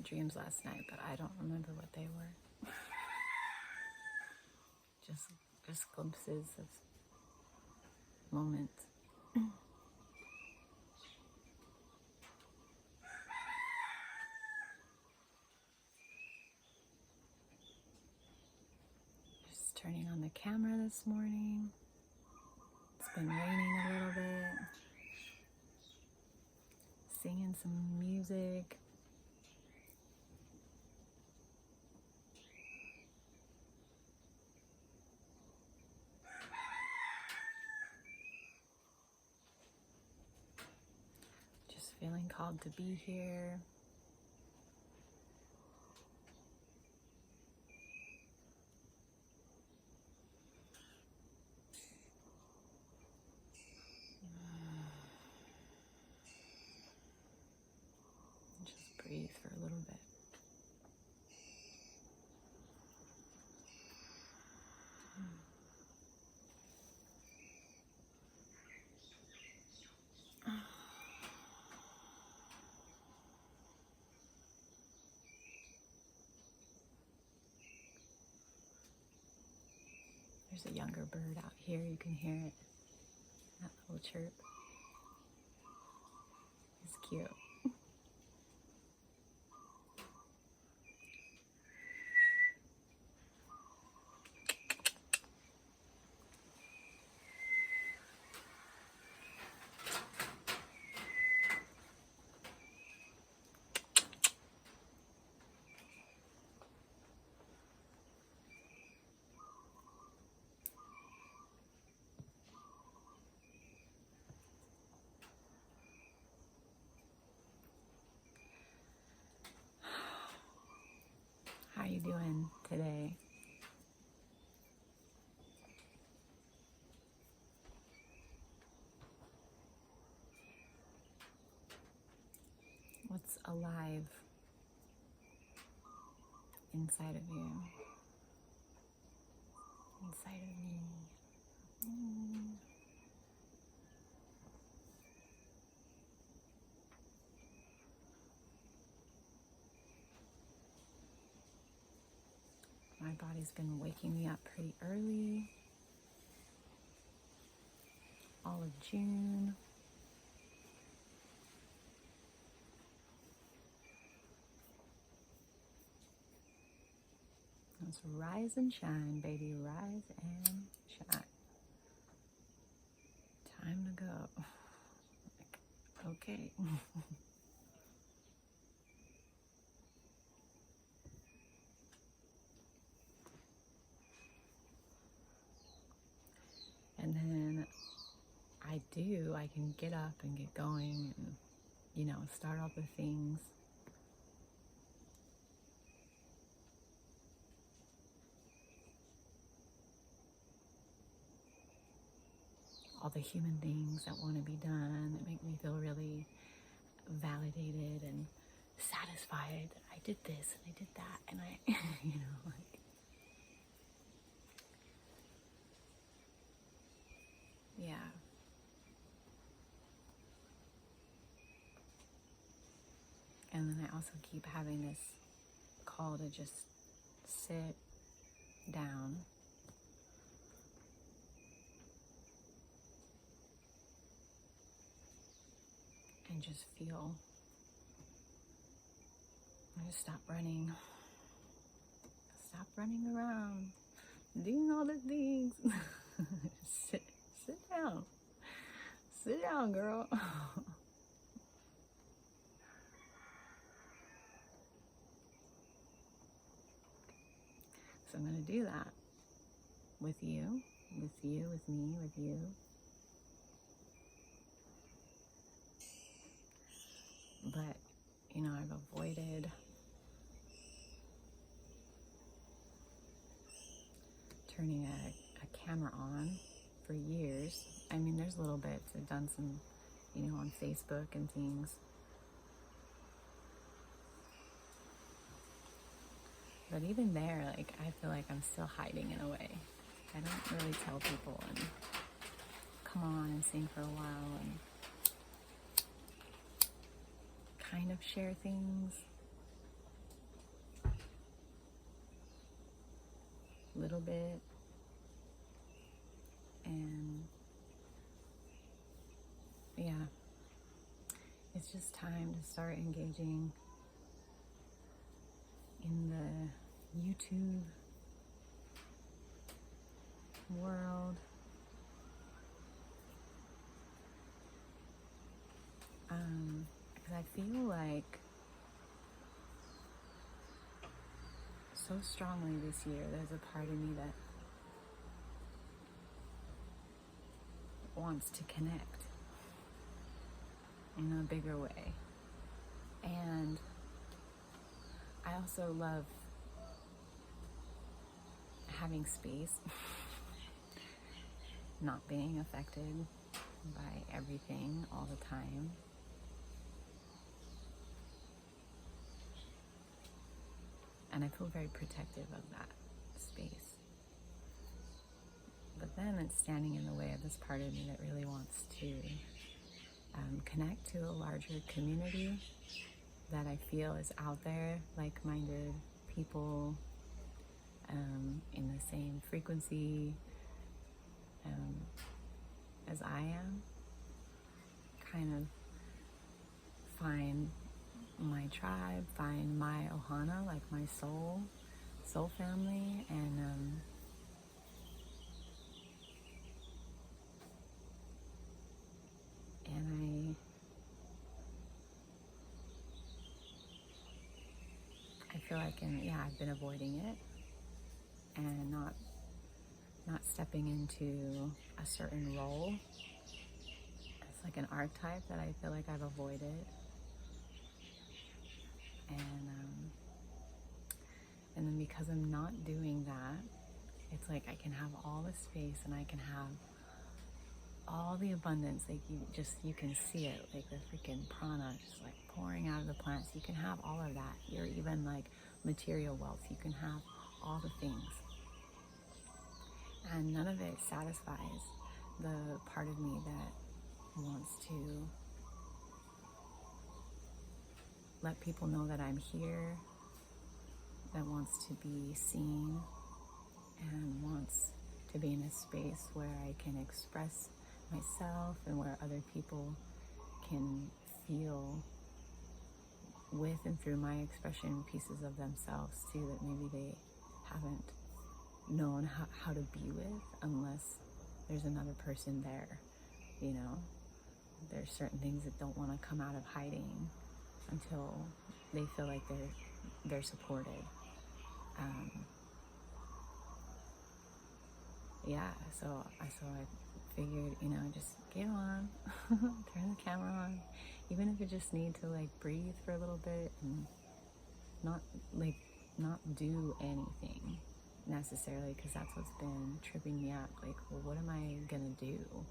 dreams last night, but I don't remember what they were. Just glimpses of moments. Just turning on the camera this morning. It's been raining a little bit. Singing some music. Just feeling called to be here. Just breathe for a little bit. There's a younger bird out here. You can hear it. That little chirp. It's cute. How you doing today? What's alive inside of you? Inside of me. My body's been waking me up pretty early. All of June. Let's rise and shine, baby. Rise and shine. Time to go. Okay. And then I can get up and get going and, start all the things. All the human things that want to be done that make me feel really validated and satisfied that I did this and I did that and I, yeah. And then I also keep having this call to just sit down and just feel. And just stop running. Stop running around, doing all the things. sit down. Sit down, girl. So I'm going to do that with you, with me, with you. But, I've avoided turning a camera on for years. I mean, there's little bits. I've done some, on Facebook and things. But even there, I feel like I'm still hiding in a way. I don't really tell people and come on and sing for a while and kind of share things. little bit, and yeah, it's just time to start engaging in the YouTube world. Because I feel like so strongly this year there's a part of me that wants to connect in a bigger way. And I also love having space, not being affected by everything all the time. And I feel very protective of that space. But then it's standing in the way of this part of me that really wants to connect to a larger community that I feel is out there, like-minded people in the same frequency as I am. Kind of find my tribe, find my ohana, like my soul family, and I feel like I've been avoiding it and not stepping into a certain role. It's like an archetype that I feel like I've avoided. And then because I'm not doing that, it's like I can have all the space and I can have all the abundance. Like you can see it, like the freaking prana just like pouring out of the plants. You can have all of that. You're even like material wealth. You can have all the things. And none of it satisfies the part of me that wants to let people know that I'm here, that wants to be seen, and wants to be in a space where I can express myself and where other people can feel with and through my expression pieces of themselves too that maybe they haven't known how to be with unless there's another person there. You know, there's certain things that don't want to come out of hiding until they feel like they're supported. So I figured, just get on, turn the camera on, even if it just need to like breathe for a little bit and not do anything necessarily, because that's what's been tripping me up. Like, well, what am I gonna do?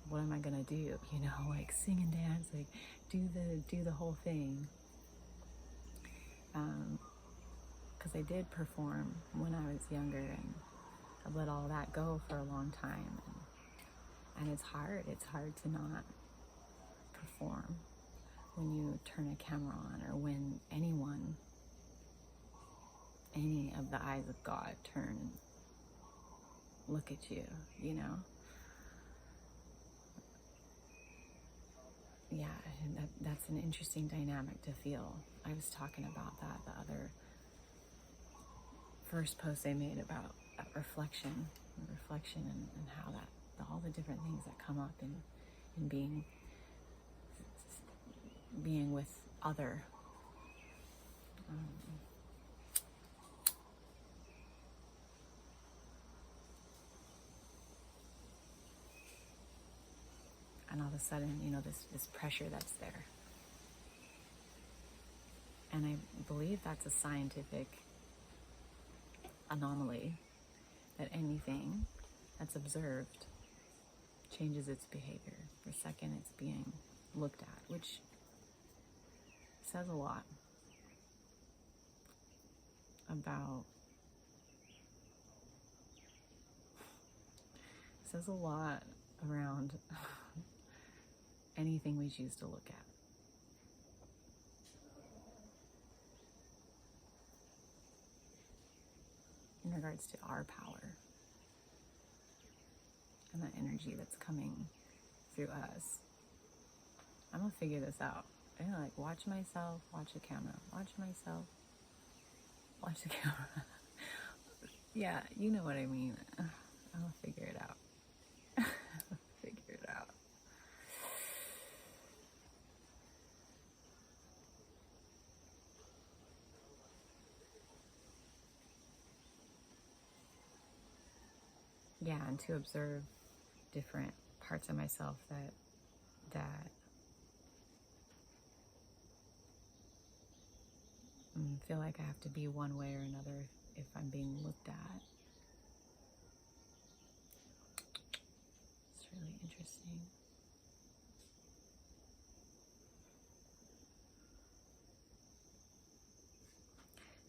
What am I gonna do? Like sing and dance, like do the whole thing. Because I did perform when I was younger, and I've let all that go for a long time, and it's hard to not perform when you turn a camera on, or when any of the eyes of God turn and look at you, Yeah, and that's an interesting dynamic to feel. I was talking about that the other first post I made about reflection and how that all the different things that come up in being with other. And all of a sudden, this pressure that's there. And I believe that's a scientific anomaly, that anything that's observed changes its behavior the second it's being looked at, which says a lot around anything we choose to look at. regards to our power and that energy that's coming through us. I'm gonna figure this out. I'm gonna like watch myself, watch the camera, watch myself, watch the camera. Yeah, you know what I mean. I'm gonna figure it out. Figure it out. Yeah, and to observe different parts of myself that feel like I have to be one way or another if I'm being looked at. It's really interesting.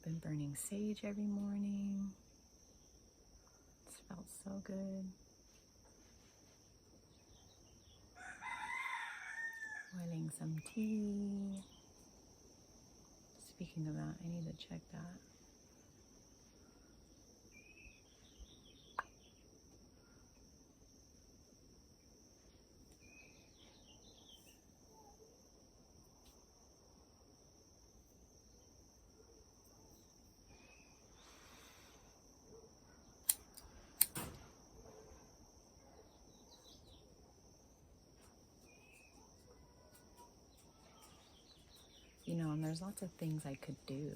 Been burning sage every morning. It's felt so good. Boiling some tea. Speaking of that, I need to check that. You know, and there's lots of things I could do.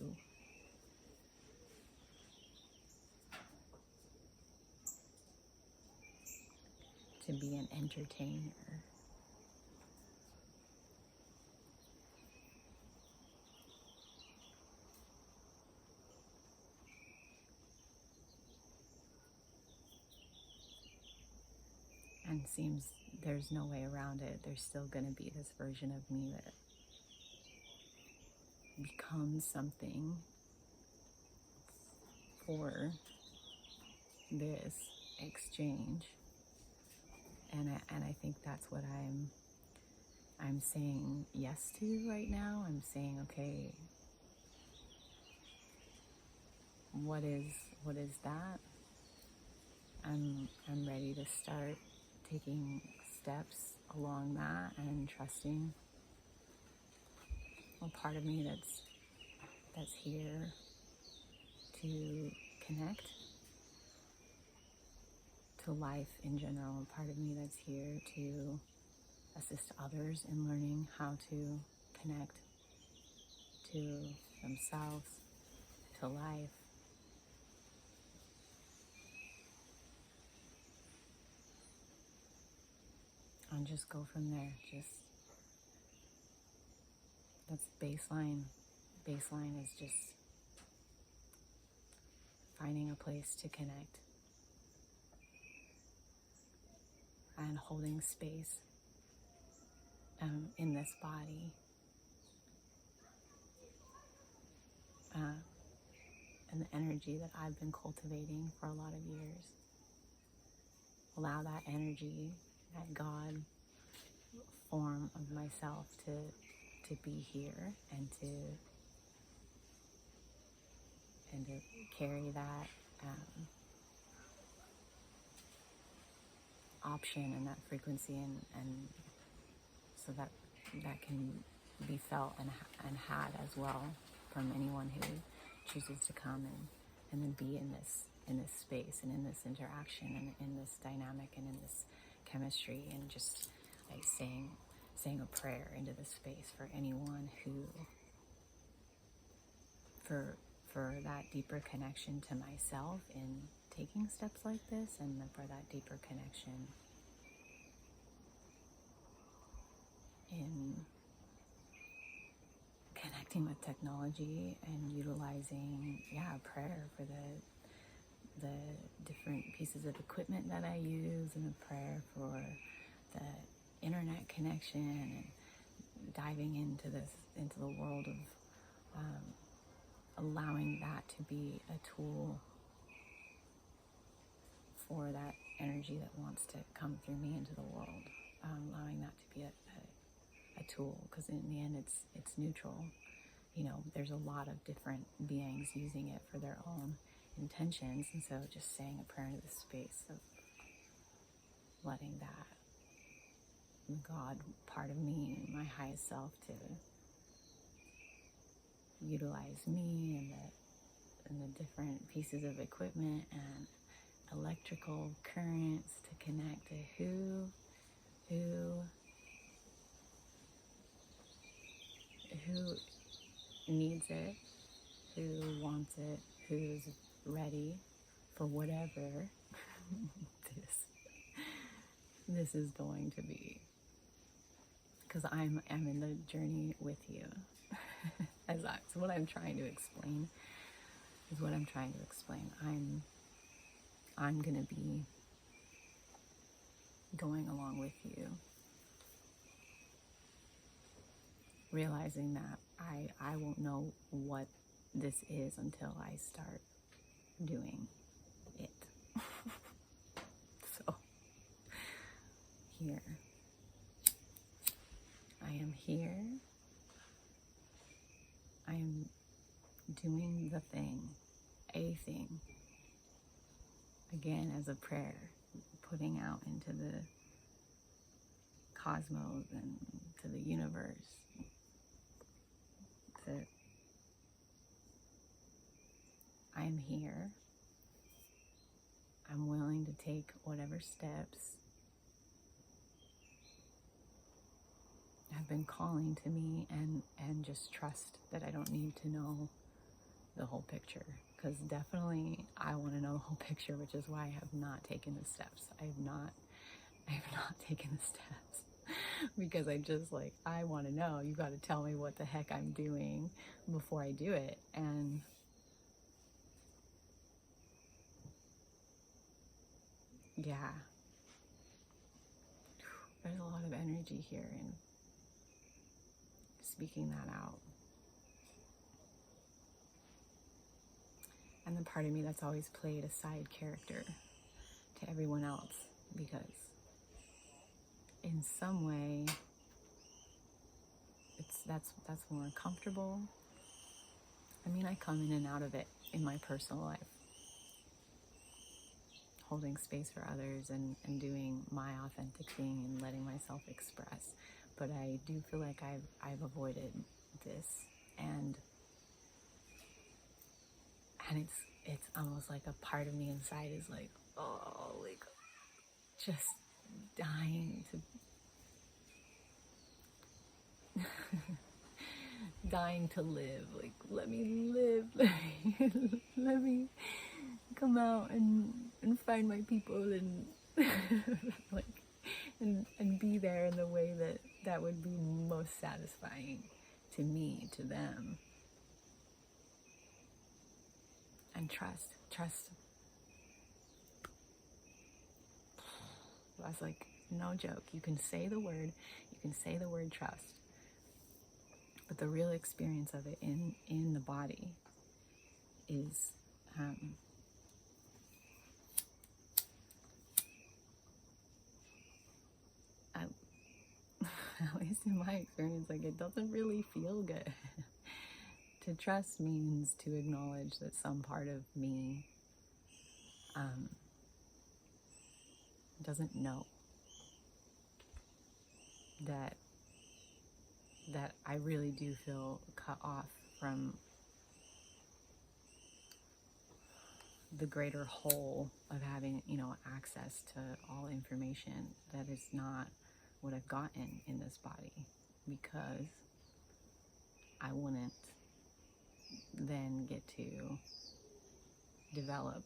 To be an entertainer. And seems there's no way around it. There's still going to be this version of me that becomes something for this exchange. And I think that's what I'm saying yes to right now. I'm saying, okay, what is that? I'm ready to start taking steps along that and trusting a part of me that's here to connect to life in general, a part of me that's here to assist others in learning how to connect to themselves, to life. And just go from there. Just that's baseline. Baseline is just finding a place to connect and holding space in this body. And the energy that I've been cultivating for a lot of years. Allow that energy, that God form of myself to be here and to carry that option and that frequency and so that can be felt and had as well from anyone who chooses to come and then be in this space and in this interaction and in this dynamic and in this chemistry, and just like saying a prayer into the space for anyone who for that deeper connection to myself in taking steps like this, and for that deeper connection in connecting with technology and utilizing prayer for the different pieces of equipment that I use, and a prayer for the internet connection, and diving into the world of allowing that to be a tool for that energy that wants to come through me into the world, allowing that to be a tool, because in the end it's neutral. You know, there's a lot of different beings using it for their own intentions. And so just saying a prayer into the space of letting that God part of me, my highest self, to utilize me and the different pieces of equipment and electrical currents to connect to who needs it, who wants it, who's ready for whatever this is going to be. Because I'm in the journey with you. So what I'm trying to explain is what I'm trying to explain. I'm gonna be going along with you, realizing that I won't know what this is until I start doing it. So here, I am here. I am doing the thing, a thing, again as a prayer, putting out into the cosmos and to the universe that I am here. I'm willing to take whatever steps have been calling to me, and just trust that I don't need to know the whole picture, because definitely I want to know the whole picture, which is why I have not taken the steps. I have not taken the steps because I want to know. You got to tell me what the heck I'm doing before I do it. And yeah, there's a lot of energy here in speaking that out. And the part of me that's always played a side character to everyone else, because in some way that's more comfortable. I mean, I come in and out of it in my personal life, holding space for others and doing my authentic thing and letting myself express. But I do feel like I've avoided this, and it's almost like a part of me inside is like, oh, like just dying to live. Like, let me live. Let me come out and find my people and like and be there in the way that would be most satisfying to me, to them. And trust. I was like, no joke. You can say the word trust. But the real experience of it in the body is at least in my experience, like, it doesn't really feel good. To trust means to acknowledge that some part of me doesn't know that I really do feel cut off from the greater whole of having, access to all information that is not what I've gotten in this body, because I wouldn't then get to develop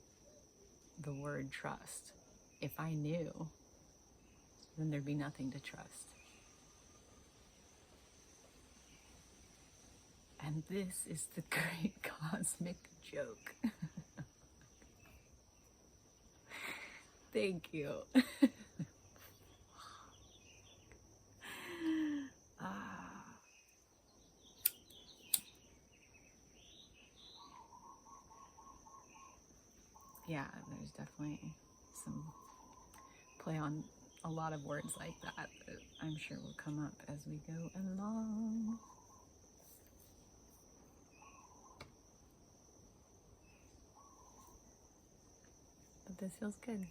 the word trust. If I knew, then thered be nothing to trust. And this is the great cosmic joke. Thank you. Yeah, there's definitely some play on a lot of words like that I'm sure will come up as we go along. but this feels good.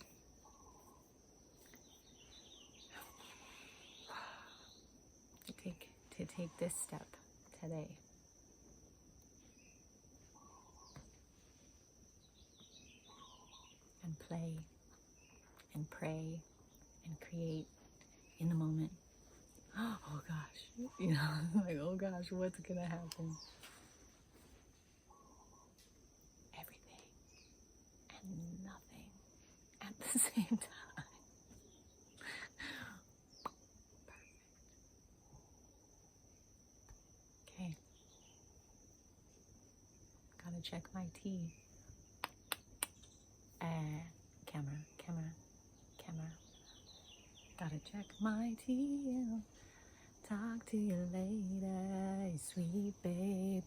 To take this step today. And play and pray and create in the moment. Oh gosh, you know, like, oh gosh, what's gonna happen? Everything and nothing at the same time. Okay. Gotta check my tea. Camera. Gotta check my tea. Talk to you later, sweet babe.